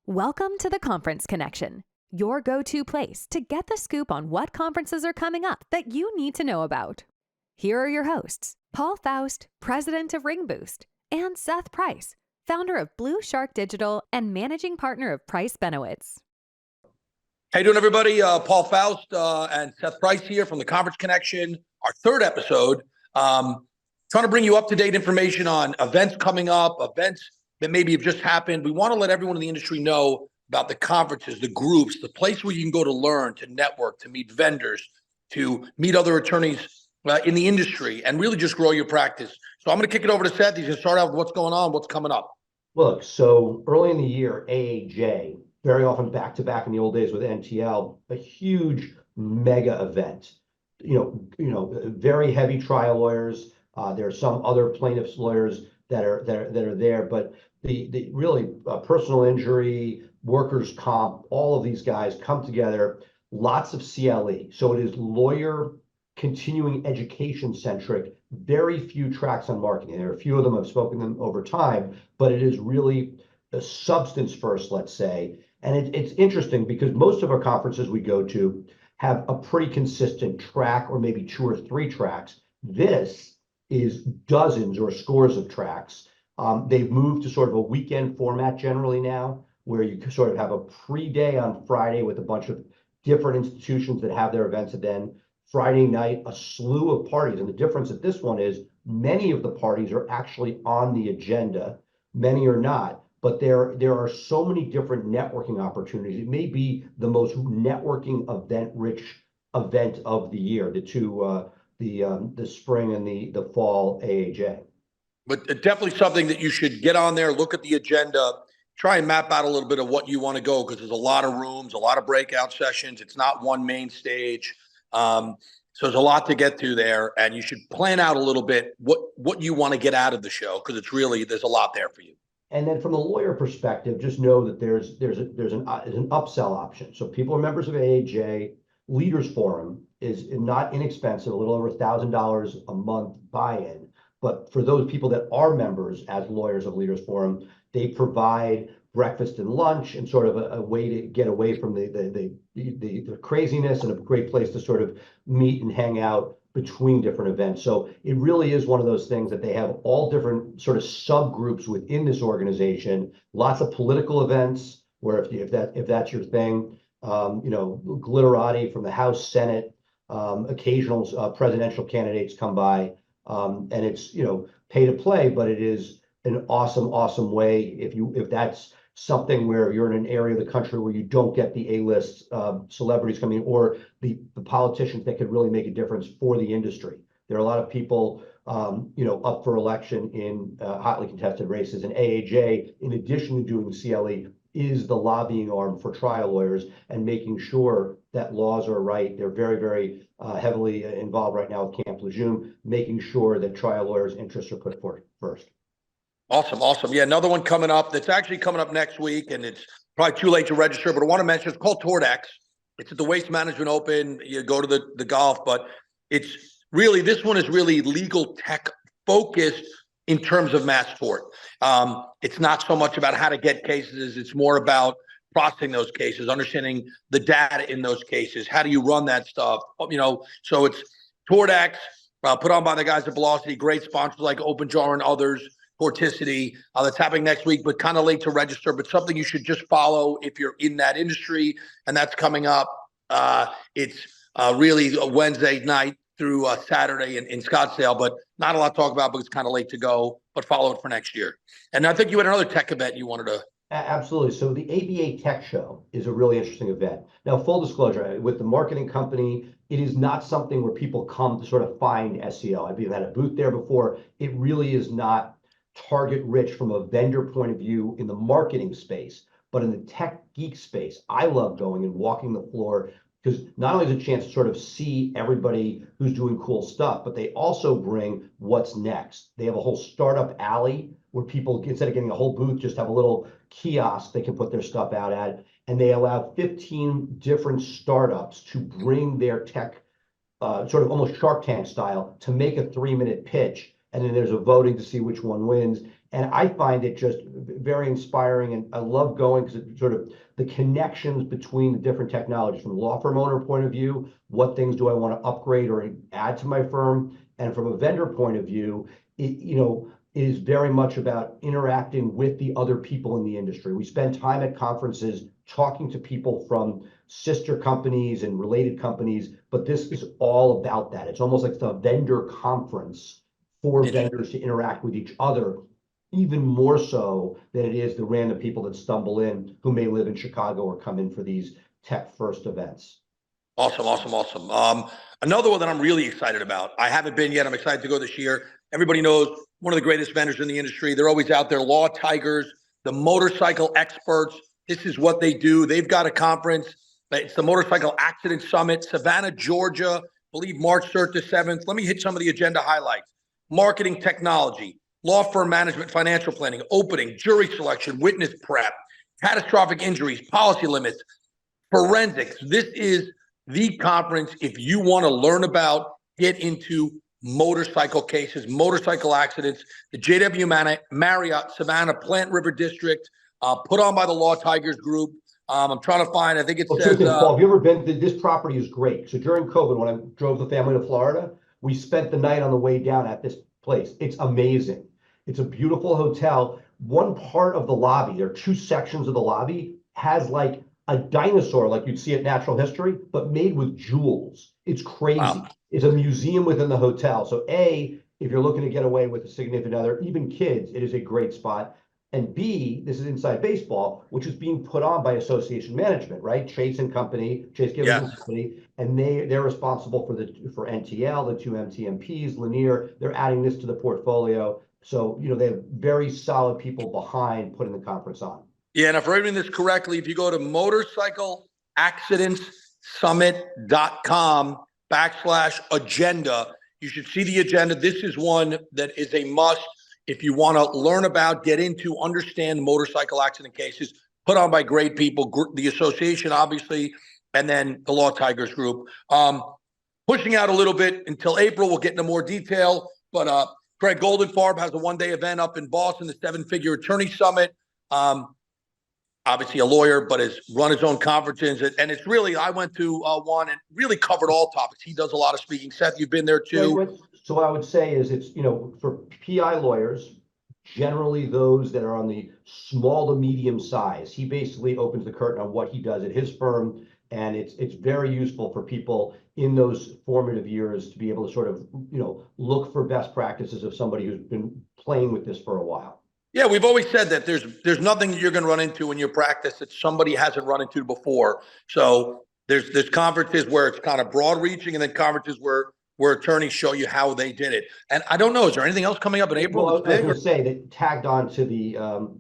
Welcome to the Conference Connection, your go-to place to get the scoop on what conferences are coming up that you need to know about. Here are your hosts, Paul Foust, president of Ring Boost, and Seth Price, founder of Blue Shark Digital and managing partner of Price Benowitz. How you doing, everybody? Paul Foust and Seth Price here from the Conference Connection, our third episode. Trying to bring you up-to-date information on events coming up, events that maybe have just happened. We want to let everyone in the industry know about the conferences, the groups, the place where you can go to learn, to network, to meet vendors, to meet other attorneys in the industry, and really just grow your practice. So I'm going to kick it over to Seth. He's going to start out with what's going on, what's coming up. Look, so early in the year, AAJ, very often back-to-back in the old days with NTL, a huge mega event. Very heavy trial lawyers. There are some other plaintiffs' lawyers that are there, but the really personal injury, workers' comp, all of these guys come together. Lots of CLE, so it is lawyer continuing education centric. Very few tracks on marketing. There are a few of them. I've spoken to them over time, but it is really a substance first, let's say. And it's interesting because most of our conferences we go to have a pretty consistent track or maybe 2 or 3 tracks. This is dozens or scores of tracks. They've moved to sort of a weekend format generally now, where you sort of have a pre-day on Friday with a bunch of different institutions that have their events, and then Friday night, a slew of parties. And the difference at this one is many of the parties are actually on the agenda, many are not. But there are so many different networking opportunities. It may be the most networking event-rich event of the year, the spring and the fall AAJ. But definitely something that you should get on there, look at the agenda, try and map out a little bit of what you want to go, because there's a lot of rooms, a lot of breakout sessions. It's not one main stage. So there's a lot to get to there, and you should plan out a little bit what you want to get out of the show, because there's a lot there for you. And then from the lawyer perspective, just know that there's an upsell option. So people are members of AAJ. Leaders Forum is not inexpensive, a little over $1,000 a month buy-in. But for those people that are members as lawyers of Leaders Forum, they provide breakfast and lunch and sort of a way to get away from the craziness, and a great place to sort of meet and hang out between different events. So it really is one of those things that they have all different sort of subgroups within this organization. Lots of political events where if that's your thing, glitterati from the House, Senate, occasional presidential candidates come by, and it's pay to play, but it is an awesome way if that's something where you're in an area of the country where you don't get the A-list celebrities coming, or the politicians that could really make a difference for the industry. There are a lot of people up for election in hotly contested races, and AAJ, in addition to doing CLE, is the lobbying arm for trial lawyers and making sure that laws are right. They're very heavily involved right now with Camp Lejeune, making sure that trial lawyers' interests are put forward first. Awesome. Yeah, another one coming up that's actually coming up next week, and it's probably too late to register, but I want to mention it's called TortX. It's at the Waste Management Open. You go to the golf, but this one is really legal tech focused in terms of mass tort. It's not so much about how to get cases. It's more about processing those cases, understanding the data in those cases. How do you run that stuff? So it's TortX, put on by the guys at Velocity, great sponsors like OpenJar and others. Porticity, that's happening next week, but kind of late to register, but something you should just follow if you're in that industry, and that's coming up. It's really a Wednesday night through Saturday in Scottsdale, but not a lot to talk about, but it's kind of late to go, but follow it for next year. And I think you had another tech event you wanted to. Absolutely. So the ABA Tech Show is a really interesting event. Now, full disclosure, with the marketing company, it is not something where people come to sort of find SEO. I've had a booth there before. It really is not target rich from a vendor point of view in the marketing space, but in the tech geek space, I love going and walking the floor, because not only is it a chance to sort of see everybody who's doing cool stuff, but they also bring what's next. They have a whole startup alley where people, instead of getting a whole booth, just have a little kiosk they can put their stuff out at, and they allow 15 different startups to bring their tech, sort of almost Shark Tank style, to make a 3-minute pitch. And then there's a voting to see which one wins. And I find it just very inspiring, and I love going because it sort of the connections between the different technologies from a law firm owner point of view, what things do I want to upgrade or add to my firm? And from a vendor point of view, it is very much about interacting with the other people in the industry. We spend time at conferences talking to people from sister companies and related companies, but this is all about that. It's almost like the vendor conference for vendors to interact with each other, even more so than it is the random people that stumble in who may live in Chicago or come in for these tech first events. Awesome, awesome, awesome. Another one that I'm really excited about. I haven't been yet. I'm excited to go this year. Everybody knows one of the greatest vendors in the industry. They're always out there, Law Tigers, the motorcycle experts. This is what they do. They've got a conference. It's the Motorcycle Accident Summit, Savannah, Georgia, I believe March 3rd to 7th. Let me hit some of the agenda highlights. Marketing technology, law firm management, financial planning, opening, jury selection, witness prep, catastrophic injuries, policy limits, forensics. This is the conference if you want to learn about, get into motorcycle cases, motorcycle accidents. The JW Marriott Savannah Plant River District, put on by the Law Tigers Group. I'm trying to find, I think it says. Paul, have you ever been? This property is great. So during COVID, when I drove the family to Florida, we spent the night on the way down at this place. It's amazing. It's a beautiful hotel. One part of the lobby, there are two sections of the lobby, has like a dinosaur like you'd see at Natural History, but made with jewels. It's crazy. Wow. It's a museum within the hotel. So A, if you're looking to get away with a significant other, even kids, it is a great spot. And B, this is Inside Baseball, which is being put on by Association Management, right? Chase and Company, Chase Givens and Company, and they're responsible for NTL, the two MTMPs, Lanier. They're adding this to the portfolio. So, they have very solid people behind putting the conference on. Yeah, and if I'm reading this correctly, if you go to motorcycleaccidentssummit.com/agenda, you should see the agenda. This is one that is a must if you want to learn about, get into, understand motorcycle accident cases put on by great people, the association, obviously, and then the Law Tigers Group. Pushing out a little bit until April, we'll get into more detail, but Craig Goldenfarb has a one-day event up in Boston, the Seven-Figure Attorney Summit. Obviously a lawyer, but has run his own conferences. And it's really, I went to one and really covered all topics. He does a lot of speaking. Seth, you've been there too. So what I would say is it's, for PI lawyers, generally those that are on the small to medium size, he basically opens the curtain on what he does at his firm. And it's very useful for people in those formative years to be able to sort of, look for best practices of somebody who's been playing with this for a while. Yeah, we've always said that there's nothing that you're going to run into in your practice that somebody hasn't run into before. So there's conferences where it's kind of broad reaching, and then conferences where attorneys show you how they did it. And I don't know, is there anything else coming up in April? Well, I was going to say that tagged on to the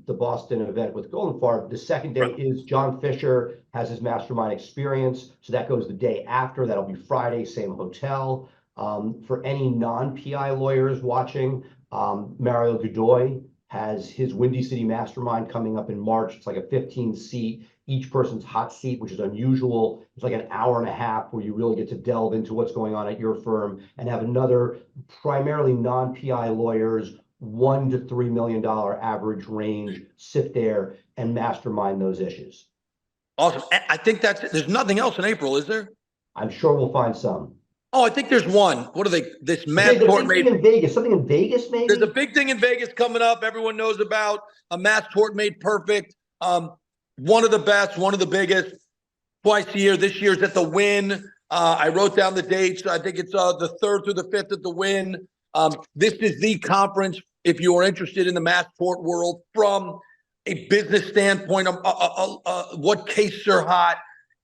Boston event with Goldenfarb, the second day is John Fisher has his mastermind experience. So that goes the day after. That'll be Friday, same hotel. For any non-PI lawyers watching, Mario Godoy has his Windy City Mastermind coming up in March. It's like a 15-seat, each person's hot seat, which is unusual. It's like an hour and a half where you really get to delve into what's going on at your firm and have another primarily non-PI lawyers, $1 to $3 million average range, sit there and mastermind those issues. Awesome. I think there's nothing else in April, is there? I'm sure we'll find some. Oh, I think there's one. What are they? This mass tort made in Vegas. Something in Vegas, maybe. There's a big thing in Vegas coming up. Everyone knows about a mass tort made perfect. One of the best, one of the biggest. Twice a year. This year's at the Wynn. I wrote down the dates. I think it's the 3rd through the 5th at the Wynn. This is the conference if you are interested in the mass tort world from a business standpoint. What cases are hot.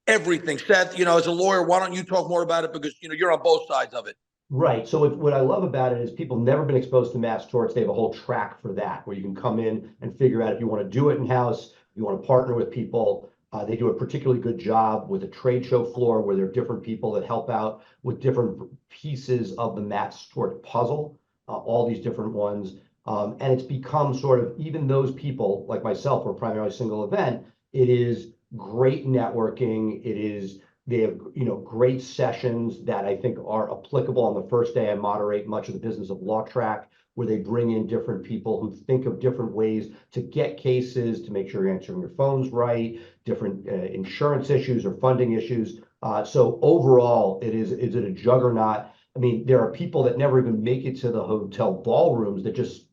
Everything. Seth, as a lawyer, why don't you talk more about it? Because, you're on both sides of it. Right. So what I love about it is people have never been exposed to mass torts. They have a whole track for that, where you can come in and figure out if you want to do it in-house, if you want to partner with people. They do a particularly good job with a trade show floor where there are different people that help out with different pieces of the mass tort puzzle, all these different ones. And it's become sort of, even those people like myself, who are primarily single event, it is great networking. It is They have, great sessions that I think are applicable. On the first day, I moderate much of the business of law track, where they bring in different people who think of different ways to get cases, to make sure you're answering your phones right, different insurance issues or funding issues. So overall, is it a juggernaut? I mean, there are people that never even make it to the hotel ballrooms that just,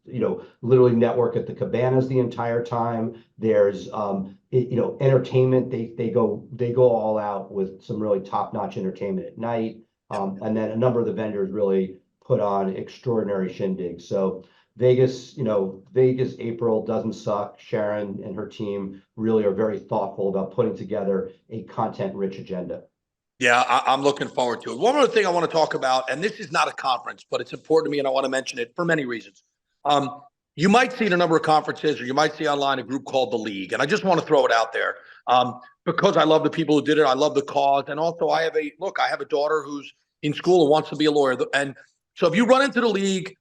literally network at the cabanas the entire time. There's, entertainment. They go all out with some really top-notch entertainment at night. And then a number of the vendors really put on extraordinary shindigs. So Vegas, April doesn't suck. Sharon and her team really are very thoughtful about putting together a content-rich agenda. Yeah, I'm looking forward to it. One other thing I want to talk about, and this is not a conference, but it's important to me, and I want to mention it for many reasons. You might see in a number of conferences, or you might see online a group called The League, and I just want to throw it out there because I love the people who did it. I love the cause, and also I have a daughter who's in school and wants to be a lawyer, and so if you run into The League,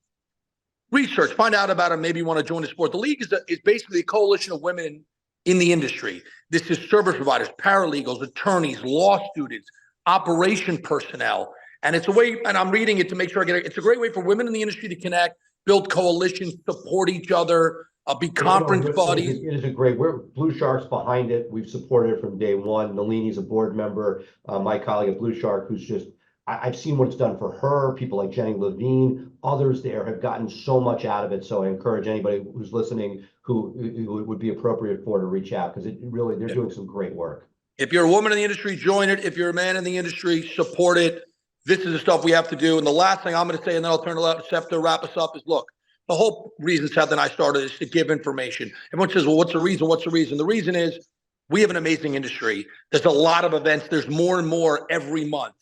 research, find out about it, maybe you want to join the sport. The League is basically a coalition of women in the industry. This is service providers, paralegals, attorneys, law students, operation personnel. And it's a way, and I'm reading it to make sure I get it. It's a great way for women in the industry to connect, build coalitions, support each other, be conference buddies. It is a great, we're Blue Shark's behind it. We've supported it from day one. Nalini's a board member, my colleague at Blue Shark, who's just, I've seen what it's done for her. People like Jenny Levine, others there have gotten so much out of it. So I encourage anybody who's listening who it would be appropriate for to reach out, because they're doing some great work. If you're a woman in the industry, join it. If you're a man in the industry, support it. This is the stuff we have to do. And the last thing I'm going to say, and then I'll turn it over to Seth to wrap us up, is look, the whole reason Seth and I started is to give information. Everyone says, well, what's the reason? What's the reason? The reason is we have an amazing industry. There's a lot of events. There's more and more every month.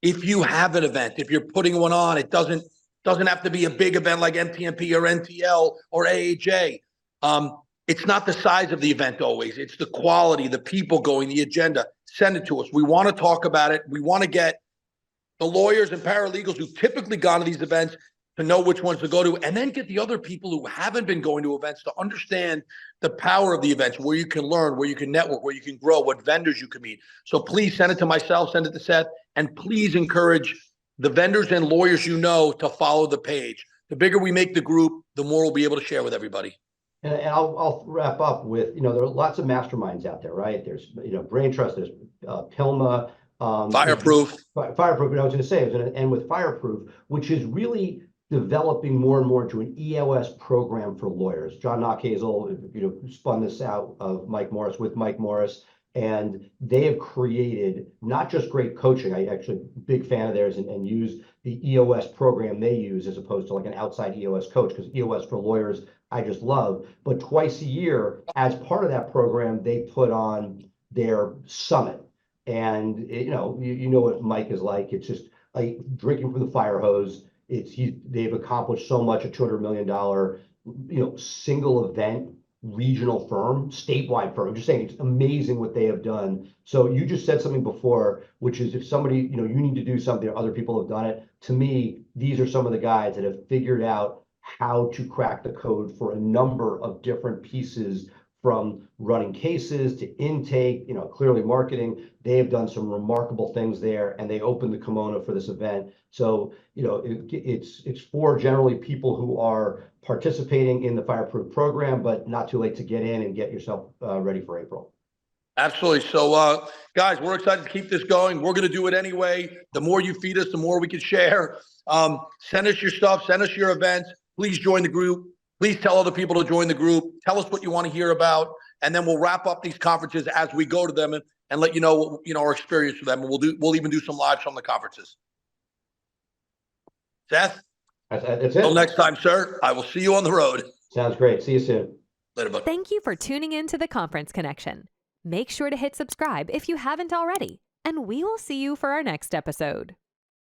If you have an event, if you're putting one on, it doesn't have to be a big event like MTMP or NTL or AAJ. It's not the size of the event always. It's the quality, the people going, the agenda. Send it to us. We want to talk about it. We want to get the lawyers and paralegals who've typically gone to these events to know which ones to go to, and then get the other people who haven't been going to events to understand the power of the events, where you can learn, where you can network, where you can grow, what vendors you can meet. So please send it to myself, send it to Seth, and please encourage the vendors and lawyers to follow the page. The bigger we make the group, the more we'll be able to share with everybody. And I'll wrap up with, there are lots of masterminds out there, right? There's, Brain Trust, there's Pilma. Fireproof. Fireproof, and I was going to say, I was going to end with Fireproof, which is really developing more and more into an EOS program for lawyers. John Knockhazel, spun this out of Mike Morris with Mike Morris, and they have created not just great coaching. I actually big fan of theirs and use the EOS program they use as opposed to like an outside EOS coach, because EOS for lawyers I just love. But twice a year, as part of that program, they put on their summit. And you know what Mike is like. It's just like drinking from the fire hose. They've accomplished so much, a $200 million, single event regional firm, statewide firm. I'm just saying, it's amazing what they have done. So you just said something before, which is if somebody, you need to do something, other people have done it. To me, these are some of the guys that have figured out how to crack the code for a number of different pieces, from running cases to intake, clearly marketing. They have done some remarkable things there, and they opened the kimono for this event. So, it's for generally people who are participating in the Fireproof program, but not too late to get in and get yourself ready for April. Absolutely. So, guys, we're excited to keep this going. We're going to do it anyway. The more you feed us, the more we can share. Send us your stuff. Send us your events. Please join the group. Please tell other people to join the group. Tell us what you want to hear about, and then we'll wrap up these conferences as we go to them and let you know our experience with them. And we'll even do some lives from the conferences. Seth, That's it. Until next time, sir. I will see you on the road. Sounds great. See you soon. Later, bud. Thank you for tuning in to the Conference Connection. Make sure to hit subscribe if you haven't already, and we will see you for our next episode.